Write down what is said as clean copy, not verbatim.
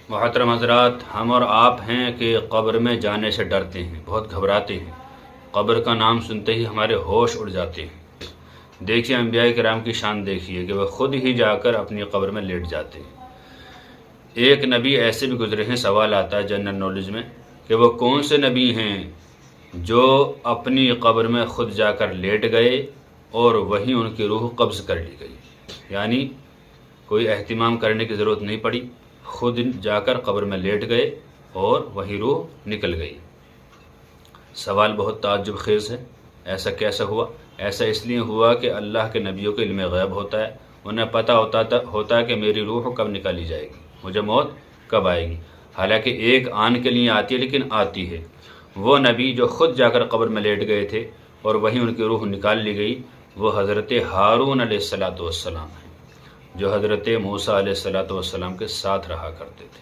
محترم حضرات، ہم اور آپ ہیں کہ قبر میں جانے سے ڈرتے ہیں، بہت گھبراتے ہیں۔ قبر کا نام سنتے ہی ہمارے ہوش اڑ جاتے ہیں۔ دیکھیے انبیاء کرام کی شان دیکھیے کہ وہ خود ہی جا کر اپنی قبر میں لیٹ جاتے ہیں۔ ایک نبی ایسے بھی گزرے ہیں، سوال آتا ہے جنرل نالج میں کہ وہ کون سے نبی ہیں جو اپنی قبر میں خود جا کر لیٹ گئے اور وہیں ان کی روح قبض کر لی گئی، یعنی کوئی اہتمام کرنے کی ضرورت نہیں پڑی، خود جا کر قبر میں لیٹ گئے اور وہی روح نکل گئی۔ سوال بہت تعجب خیز ہے، ایسا کیسا ہوا؟ ایسا اس لیے ہوا کہ اللہ کے نبیوں کے علم غیب ہوتا ہے، انہیں پتہ ہوتا ہے کہ میری روح کب نکالی جائے گی، مجھے موت کب آئے گی۔ حالانکہ ایک آن کے لیے آتی ہے، لیکن آتی ہے۔ وہ نبی جو خود جا کر قبر میں لیٹ گئے تھے اور وہیں ان کی روح نکال لی گئی، وہ حضرت ہارون علیہ السلام ہیں، جو حضرت موسیٰ علیہ السلام کے ساتھ رہا کرتے تھے۔